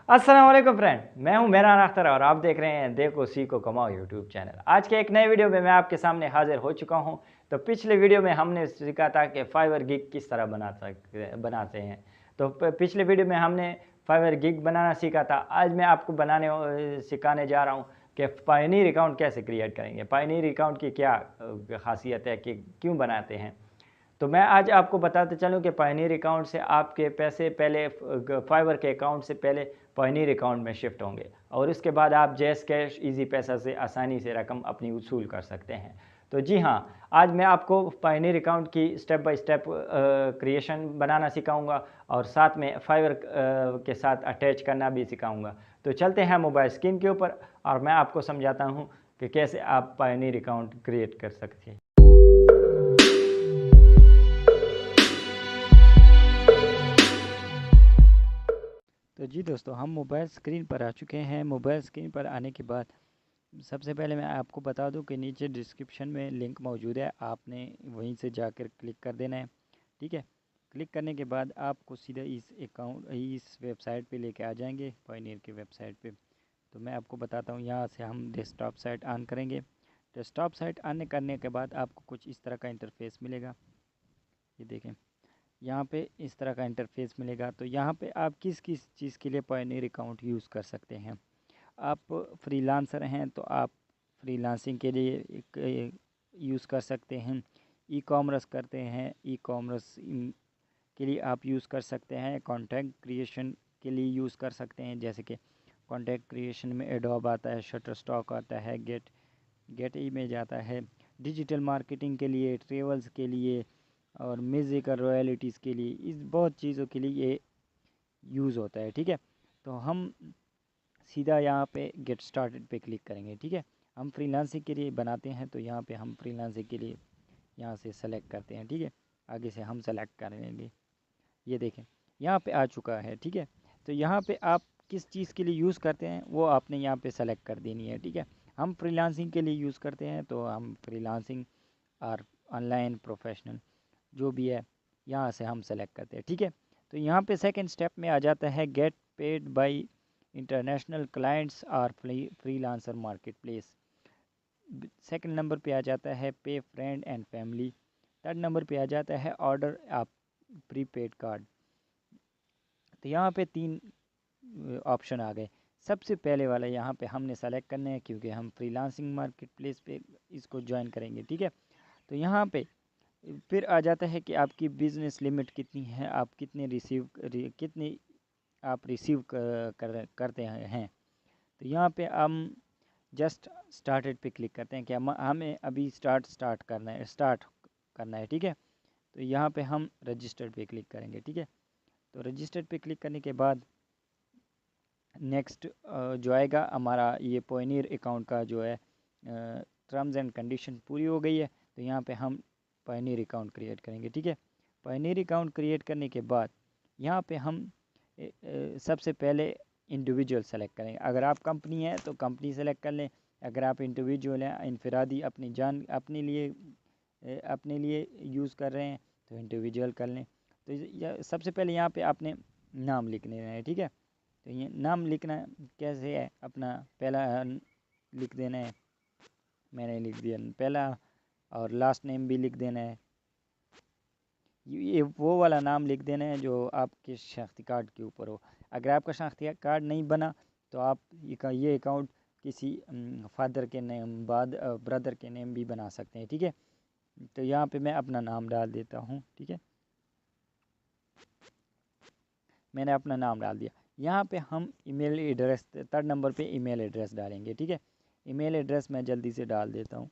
अस्सलाम वालेकुम फ्रेंड, मैं हूं मेहरान अख्तर और आप देख रहे हैं देखो सीखो कमाओ यूट्यूब चैनल। आज के एक नए वीडियो में मैं आपके सामने हाजिर हो चुका हूं। तो पिछले वीडियो में हमने सीखा था कि फाइवर गिग किस तरह बनाते हैं। तो पिछले वीडियो में हमने फाइवर गिग बनाना सीखा था। आज मैं आपको सिखाने जा रहा हूं कि पायनीर अकाउंट कैसे क्रिएट करेंगे, पायनीर अकाउंट की क्या खासियत है कि क्यों बनाते हैं। तो मैं आज आपको बताते चलूं कि पायनीर अकाउंट से आपके पैसे पहले फाइवर के अकाउंट से पहले पायनीर अकाउंट में शिफ्ट होंगे और उसके बाद आप जैस कैश इजी पैसा से आसानी से रकम अपनी वसूल कर सकते हैं। तो जी हाँ, आज मैं आपको पायनीर अकाउंट की स्टेप बाय स्टेप क्रिएशन बनाना सिखाऊंगा और साथ में फाइवर के साथ अटैच करना भी सिखाऊंगा। तो चलते हैं मोबाइल स्क्रीन के ऊपर और मैं आपको समझाता हूँ कि कैसे आप पायनीर अकाउंट क्रिएट कर सकते हैं। तो जी दोस्तों, हम मोबाइल स्क्रीन पर आ चुके हैं। मोबाइल स्क्रीन पर आने के बाद सबसे पहले मैं आपको बता दूं कि नीचे डिस्क्रिप्शन में लिंक मौजूद है, आपने वहीं से जाकर क्लिक कर देना है। ठीक है, क्लिक करने के बाद आपको सीधा इस वेबसाइट पे लेके आ जाएंगे, पायनीर की वेबसाइट पे। तो मैं आपको बताता हूँ, यहाँ से हम डेस्कटॉप साइट ऑन करेंगे। डेस्कटॉप साइट ऑन करने के बाद आपको कुछ इस तरह का इंटरफेस मिलेगा। ये देखें, यहाँ पे इस तरह का इंटरफेस मिलेगा। तो यहाँ पे आप किस किस चीज़ के लिए पायनीर अकाउंट यूज़ कर सकते हैं। आप फ्रीलांसर हैं तो आप फ्रीलांसिंग के लिए एक यूज़ कर सकते हैं। ई कॉमर्स करते हैं, ई कॉमर्स के लिए आप यूज़ कर सकते हैं। कंटेंट क्रिएशन के लिए यूज़ कर सकते हैं, जैसे कि कंटेंट क्रिएशन में एडोब आता है, शटरस्टॉक आता है, गेट इमेज आता है। डिजिटल मार्केटिंग के लिए, ट्रेवल्स के लिए और म्यूज़िक और रॉयल्टीज़ के लिए, इस बहुत चीज़ों के लिए ये यूज़ होता है। ठीक है, तो हम सीधा यहाँ पे गेट स्टार्टेड पे क्लिक करेंगे। ठीक है, हम फ्रीलांसिंग के लिए बनाते हैं तो यहाँ पे हम फ्रीलांसिंग के लिए यहाँ से सेलेक्ट करते हैं। ठीक है, आगे से हम सेलेक्ट करेंगे। ये देखें, यहाँ पे आ चुका है। ठीक है, तो यहाँ पे आप किस चीज़ के लिए यूज़ करते हैं वो आपने यहाँ पे सेलेक्ट कर देनी है। ठीक है, हम फ्रीलांसिंग के लिए यूज़ करते हैं तो हम फ्रीलांसिंग और ऑनलाइन प्रोफेशनल जो भी है यहाँ से हम सेलेक्ट करते हैं। ठीक है, तो यहाँ पे सेकंड स्टेप में आ जाता है get paid by international clients और freelancer market place. Second number पे आ जाता है पे friend and family. Third number पे आ जाता है ऑर्डर आप प्रीपेड कार्ड। तो यहाँ पे तीन ऑप्शन आ गए। सबसे पहले वाला यहाँ पे हमने सेलेक्ट करना है क्योंकि हम फ्रीलांसिंग मार्केट प्लेस पे इसको ज्वाइन करेंगे। ठीक है, तो यहाँ पे फिर आ जाता है कि आपकी बिज़नेस लिमिट कितनी है, आप कितनी आप रिसीव करते हैं। तो यहाँ पे हम जस्ट स्टार्टेड पे क्लिक करते हैं कि हमें अभी स्टार्ट करना है। ठीक है, तो यहाँ पे हम रजिस्टर्ड पे क्लिक करेंगे। ठीक है, तो रजिस्टर्ड पे क्लिक करने के बाद नेक्स्ट जो आएगा हमारा, ये पायनीर अकाउंट का जो है टर्म्स एंड कंडीशन पूरी हो गई है। तो यहाँ पे हम पायनीर अकाउंट क्रिएट करेंगे। ठीक है, पायनीर अकाउंट क्रिएट करने के बाद यहाँ पे हम सबसे पहले इंडिविजुअल सेलेक्ट करेंगे। अगर आप कंपनी है तो कंपनी सेलेक्ट कर लें, अगर आप इंडिविजुअल हैं, इनफरादी अपने लिए यूज़ कर रहे हैं तो इंडिविजुअल कर लें। तो सबसे पहले यहाँ पे आपने नाम लिखने हैं। ठीक है, तो ये नाम लिखना कैसे है, अपना पहला लिख देना है, मैंने लिख दिया पहला, और लास्ट नेम भी लिख देना है। ये वो वाला नाम लिख देना है जो आपके शनाख्ती कार्ड के ऊपर हो। अगर आपका शनाख्ती कार्ड नहीं बना तो आप ये अकाउंट किसी फादर के नेम बाद ब्रदर के नेम भी बना सकते हैं। ठीक है, तो यहाँ पे मैं अपना नाम डाल देता हूँ। ठीक है, मैंने अपना नाम डाल दिया। यहाँ पे हम ईमेल एड्रेस, थर्ड नंबर पे ईमेल एड्रेस डालेंगे। ठीक है, ईमेल एड्रेस मैं जल्दी से डाल देता हूँ।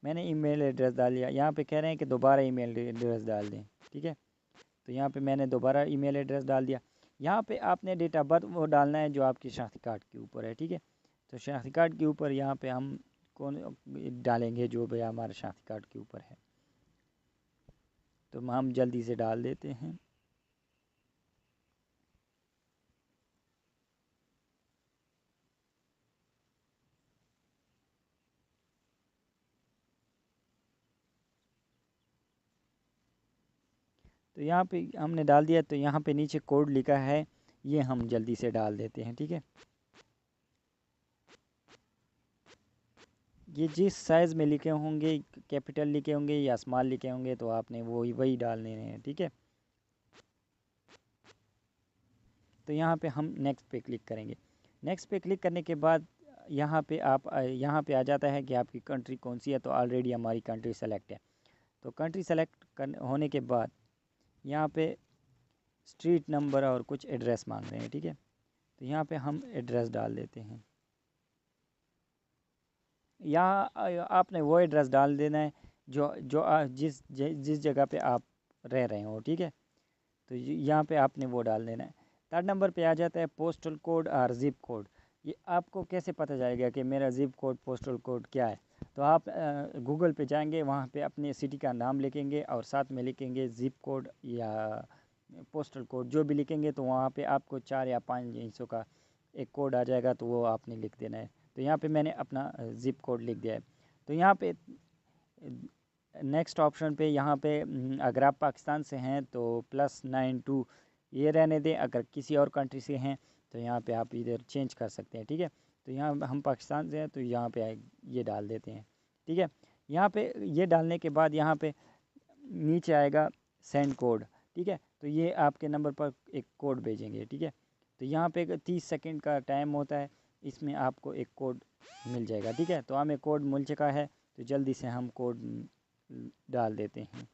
मैंने ईमेल एड्रेस डाल दिया। यहाँ पे कह रहे हैं कि दोबारा ईमेल एड्रेस डाल दें। ठीक है, तो यहाँ पे मैंने दोबारा ईमेल एड्रेस डाल दिया। यहाँ पे आपने डेट ऑफ बर्थ वो डालना है जो आपकी शनाख्ती कार्ड के ऊपर है। ठीक है, तो शनाख्ती कार्ड के ऊपर यहाँ पे हम कौन डालेंगे, जो भैया हमारे शनाख्ती कार्ड के ऊपर है, तो हम जल्दी से डाल देते हैं। तो यहाँ पे हमने डाल दिया। तो यहाँ पे नीचे कोड लिखा है, ये हम जल्दी से डाल देते हैं। ठीक है, ये जिस साइज़ में लिखे होंगे, कैपिटल लिखे होंगे या स्मॉल लिखे होंगे, तो आपने वही डालने हैं। ठीक है, तो यहाँ पे हम नेक्स्ट पे क्लिक करेंगे। नेक्स्ट पे क्लिक करने के बाद यहाँ पे यहाँ पे आ जाता है कि आपकी कंट्री कौन सी है। तो ऑलरेडी हमारी कंट्री सेलेक्ट है। तो कंट्री सेलेक्ट होने के बाद यहाँ पे स्ट्रीट नंबर और कुछ एड्रेस मांग रहे हैं। ठीक है, तो यहाँ पे हम एड्रेस डाल देते हैं। यहाँ आपने वो एड्रेस डाल देना है जिस जगह पे आप रह रहे हो। ठीक है, तो यहाँ पे आपने वो डाल देना है। थर्ड नंबर पे आ जाता है पोस्टल कोड और ज़िप कोड। ये आपको कैसे पता जाएगा कि मेरा ज़िप कोड पोस्टल कोड क्या है? तो आप गूगल पे जाएंगे, वहाँ पे अपने सिटी का नाम लिखेंगे और साथ में लिखेंगे ज़िप कोड या पोस्टल कोड, जो भी लिखेंगे तो वहाँ पे आपको 4 या 5 इंचों का एक कोड आ जाएगा, तो वो आपने लिख देना है। तो यहाँ पे मैंने अपना ज़िप कोड लिख दिया है। तो यहाँ पे नेक्स्ट ऑप्शन पे यहाँ पे अगर आप पाकिस्तान से हैं तो +92 ये रहने दें। अगर किसी और कंट्री से हैं तो यहाँ पे आप इधर चेंज कर सकते हैं। ठीक है, तो यहाँ हम पाकिस्तान से हैं तो यहाँ पे ये डाल देते हैं। ठीक है, यहाँ पे ये डालने के बाद यहाँ पे नीचे आएगा सेंड कोड। ठीक है, तो ये आपके नंबर पर एक कोड भेजेंगे। ठीक है, तो यहाँ पे 30 सेकंड का टाइम होता है, इसमें आपको एक कोड मिल जाएगा। ठीक है, तो हमें कोड मिल चुका है, तो जल्दी से हम कोड डाल देते हैं।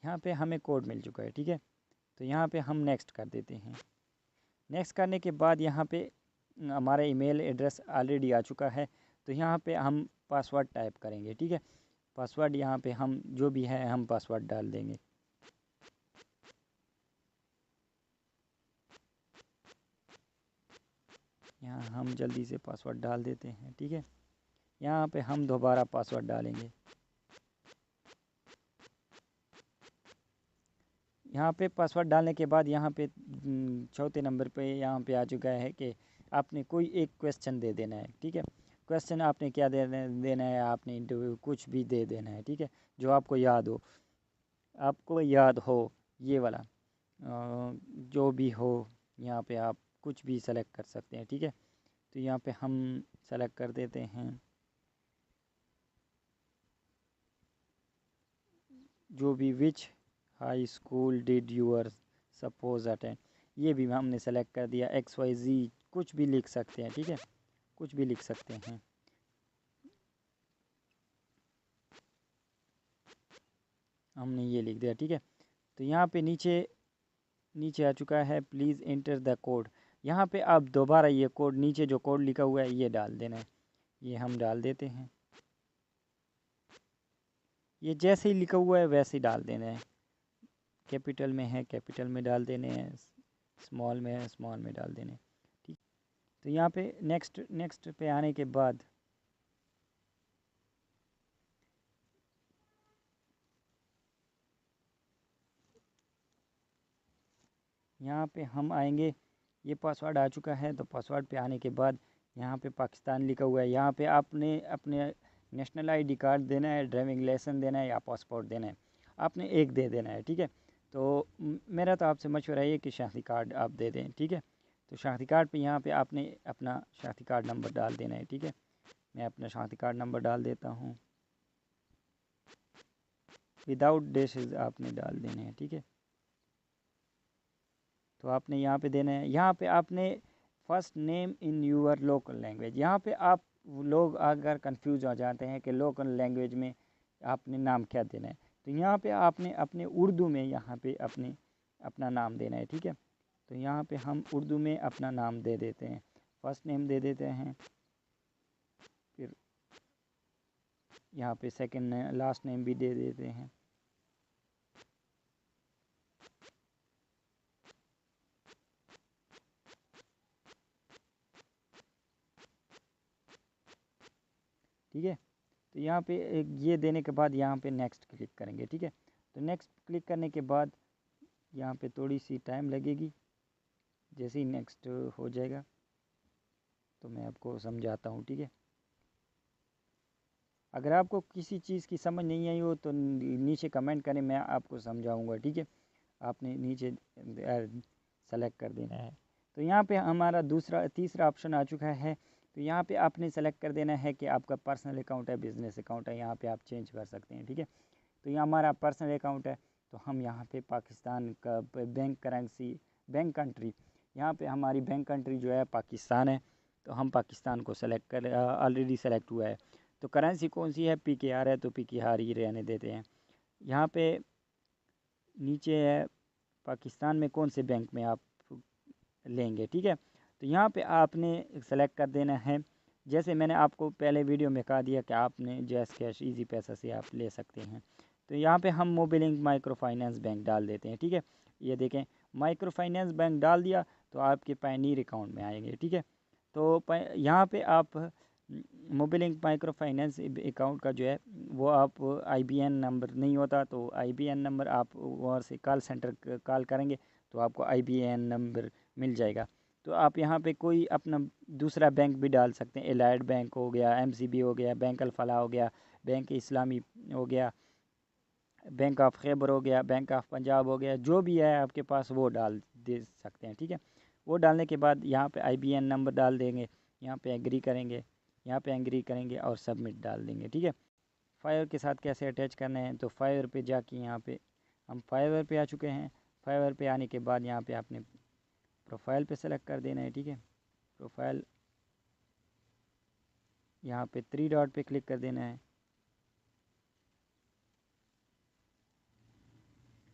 यहाँ पे हमें कोड मिल चुका है। ठीक है, तो यहाँ पे हम नेक्स्ट कर देते हैं। नेक्स्ट करने के बाद यहाँ पे हमारा ईमेल एड्रेस ऑलरेडी आ चुका है, तो यहाँ पे हम पासवर्ड टाइप करेंगे। ठीक है, पासवर्ड यहाँ पे हम जो भी है हम पासवर्ड डाल देंगे। यहाँ हम जल्दी से पासवर्ड डाल देते हैं। ठीक है, यहाँ पे हम दोबारा पासवर्ड डालेंगे। यहाँ पे पासवर्ड डालने के बाद यहाँ पे चौथे नंबर पे यहाँ पे आ चुका है कि आपने कोई एक क्वेश्चन दे देना है। ठीक है, क्वेश्चन आपने क्या देना है, आपने इंटरव्यू कुछ भी दे देना है। ठीक है, जो आपको याद हो ये वाला जो भी हो, यहाँ पे आप कुछ भी सेलेक्ट कर सकते हैं। ठीक है, तो यहाँ पे हम सेलेक्ट कर देते हैं जो भी which high school did your suppose attend, ये भी हमने सेलेक्ट कर दिया। XYZ कुछ भी लिख सकते हैं। ठीक है, कुछ भी लिख सकते हैं। हमने ये लिख दिया। ठीक है, तो यहाँ पे नीचे आ चुका है प्लीज़ एंटर द कोड। यहाँ पे आप दोबारा ये कोड, नीचे जो कोड लिखा हुआ है ये डाल देना है। ये हम डाल देते हैं। ये जैसे ही लिखा हुआ है वैसे ही डाल देना है। कैपिटल में है कैपिटल में डाल देने हैं, स्मॉल में है स्मॉल में डाल देने। ठीक, तो यहाँ पे नेक्स्ट पे आने के बाद यहाँ पे हम आएंगे। ये पासवर्ड आ चुका है, तो पासवर्ड पे आने के बाद यहाँ पे पाकिस्तान लिखा हुआ है। यहाँ पे आपने अपने नेशनल ID कार्ड देना है, ड्राइविंग लाइसेंस देना है या पासपोर्ट देना है। आपने एक दे देना है। ठीक है, तो मेरा तो आपसे मशवरा है कि शनाख्ती कार्ड आप दे दें। ठीक है, तो शनाख्ती कार्ड पे यहाँ पे आपने अपना शनाख्ती कार्ड नंबर डाल देना है। ठीक है, मैं अपना शनाख्ती कार्ड नंबर डाल देता हूँ। विदाउट डैशेस आपने डाल देने हैं। ठीक है, तो आपने यहाँ पे देना है। यहाँ पे आपने first name in your local language, यहाँ पे आप लोग अगर कंफ्यूज हो जाते हैं कि लोकल लैंग्वेज में आपने नाम क्या देना है, तो यहाँ पे आपने अपने उर्दू में यहाँ पे अपना नाम देना है। ठीक है, तो यहाँ पे हम उर्दू में अपना नाम दे देते हैं। फर्स्ट नेम दे देते हैं, फिर यहाँ पे सेकंड लास्ट नेम भी दे देते हैं। ठीक है, तो यहाँ पे एक ये देने के बाद यहाँ पे नेक्स्ट क्लिक करेंगे। ठीक है, तो नेक्स्ट क्लिक करने के बाद यहाँ पे थोड़ी सी टाइम लगेगी, जैसे ही नेक्स्ट हो जाएगा तो मैं आपको समझाता हूँ, ठीक है। अगर आपको किसी चीज़ की समझ नहीं आई हो तो नीचे कमेंट करें, मैं आपको समझाऊंगा, ठीक है। आपने नीचे सेलेक्ट कर देना है। तो यहाँ पे हमारा तीसरा ऑप्शन आ चुका है। तो यहाँ पे आपने सेलेक्ट कर देना है कि आपका पर्सनल अकाउंट है, बिजनेस अकाउंट है, यहाँ पे आप चेंज कर सकते हैं, ठीक है। तो ये हमारा पर्सनल अकाउंट है, तो हम यहाँ पे पाकिस्तान का बैंक करेंसी, बैंक कंट्री, यहाँ पे हमारी बैंक कंट्री जो है पाकिस्तान है, तो हम पाकिस्तान को सेलेक्ट कर ऑलरेडी सेलेक्ट हुआ है। तो करेंसी कौन सी है, PKR है, तो PKR ही रहने देते हैं। यहाँ पे नीचे है पाकिस्तान में कौन से बैंक में आप लेंगे, ठीक है। तो यहाँ पे आपने सेलेक्ट कर देना है। जैसे मैंने आपको पहले वीडियो में कहा दिया कि आपने जैस कैश ईजी पैसा से आप ले सकते हैं। तो यहाँ पे हम मोबिलिंक माइक्रो फाइनेंस बैंक डाल देते हैं, ठीक है। ये देखें माइक्रो फाइनेंस बैंक डाल दिया तो आपके पायनीर अकाउंट में आएंगे, ठीक है। तो यहाँ पे आप मोबिलिंक माइक्रो फाइनेंस अकाउंट का जो है वो आप IBN नंबर नहीं होता, तो IBN नंबर आप वहाँ से कॉल सेंटर कॉल करेंगे तो आपको IBN नंबर मिल जाएगा। तो आप यहाँ पे कोई अपना दूसरा बैंक भी डाल सकते हैं। एलाइड बैंक हो गया, MCB हो गया, बैंक अल-फलाह हो गया, बैंक इस्लामी हो गया, बैंक ऑफ खैबर हो गया, बैंक ऑफ पंजाब हो गया, जो भी है आपके पास वो डाल दे सकते हैं, ठीक है। वो डालने के बाद यहाँ पे IBN नंबर डाल देंगे, यहाँ पे एग्री करेंगे, यहाँ पे एग्री करेंगे और सबमिट डाल देंगे, ठीक है। फाइवर के साथ कैसे अटैच करना है, तो फाइवर पे जाके यहाँ पे हम फाइवर पे आ चुके हैं। फाइवर पे आने के बाद यहाँ पे आपने प्रोफाइल पे सेलेक्ट कर देना है, ठीक है। प्रोफाइल यहाँ पे 3 डॉट पे क्लिक कर देना है।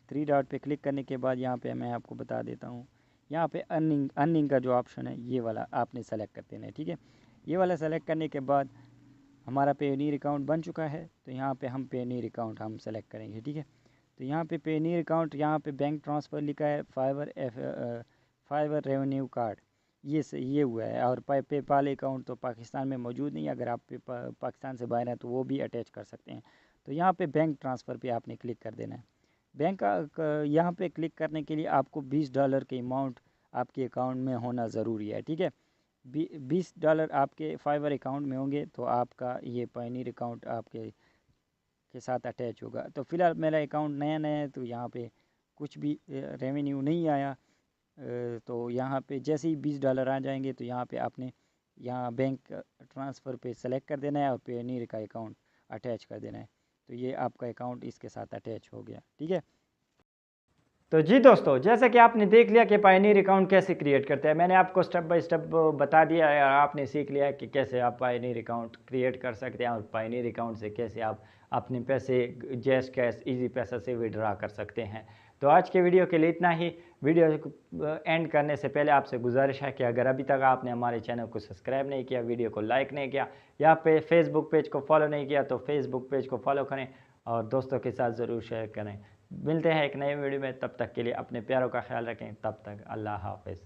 3 डॉट पे क्लिक करने के बाद यहाँ पे मैं आपको बता देता हूँ, यहाँ पे अर्निंग का जो ऑप्शन है ये वाला आपने सेलेक्ट कर देना है, ठीक है। ये वाला सेलेक्ट करने के बाद हमारा पेयोनियर अकाउंट बन चुका है, तो यहाँ पे हम पेयोनियर अकाउंट हम सेलेक्ट करेंगे, ठीक है। तो यहाँ पे पेयोनियर अकाउंट, यहाँ पे बैंक ट्रांसफ़र लिखा है, फाइवर रेवेन्यू कार्ड, ये हुआ है। और पेपाल अकाउंट तो पाकिस्तान में मौजूद नहीं है, अगर आप पाकिस्तान से बाहर हैं तो वो भी अटैच कर सकते हैं। तो यहाँ पे बैंक ट्रांसफ़र पे आपने क्लिक कर देना है। बैंक यहाँ पे क्लिक करने के लिए आपको $20 के अमाउंट आपके अकाउंट में होना ज़रूरी है, ठीक है। $20 आपके फाइवर अकाउंट में होंगे तो आपका ये पायनीर अकाउंट आपके साथ अटैच होगा। तो फ़िलहाल मेरा अकाउंट नया नया है, तो यहाँ पे कुछ भी रेवेन्यू नहीं आया। तो यहाँ पे जैसे ही $20 आ जाएंगे तो यहाँ पे आपने यहाँ बैंक ट्रांसफ़र पे सेलेक्ट कर देना है और पायनीर का अकाउंट अटैच कर देना है। तो ये आपका अकाउंट इसके साथ अटैच हो गया, ठीक है। तो जी दोस्तों, जैसा कि आपने देख लिया कि पायनीर अकाउंट कैसे क्रिएट करते हैं, मैंने आपको स्टेप बाय स्टेप बता दिया है और आपने सीख लिया कि कैसे आप पायनीर अकाउंट क्रिएट कर सकते हैं और पायनीर अकाउंट से कैसे आप अपने पैसे जैस कैश ईजी पैसा से विड्रा कर सकते हैं। तो आज के वीडियो के लिए इतना ही। वीडियो एंड करने से पहले आपसे गुजारिश है कि अगर अभी तक आपने हमारे चैनल को सब्सक्राइब नहीं किया, वीडियो को लाइक नहीं किया या पे फेसबुक पेज को फॉलो नहीं किया, तो फेसबुक पेज को फॉलो करें और दोस्तों के साथ ज़रूर शेयर करें। मिलते हैं एक नए वीडियो में, तब तक के लिए अपने प्यारों का ख्याल रखें। तब तक अल्लाह हाफ़िज़।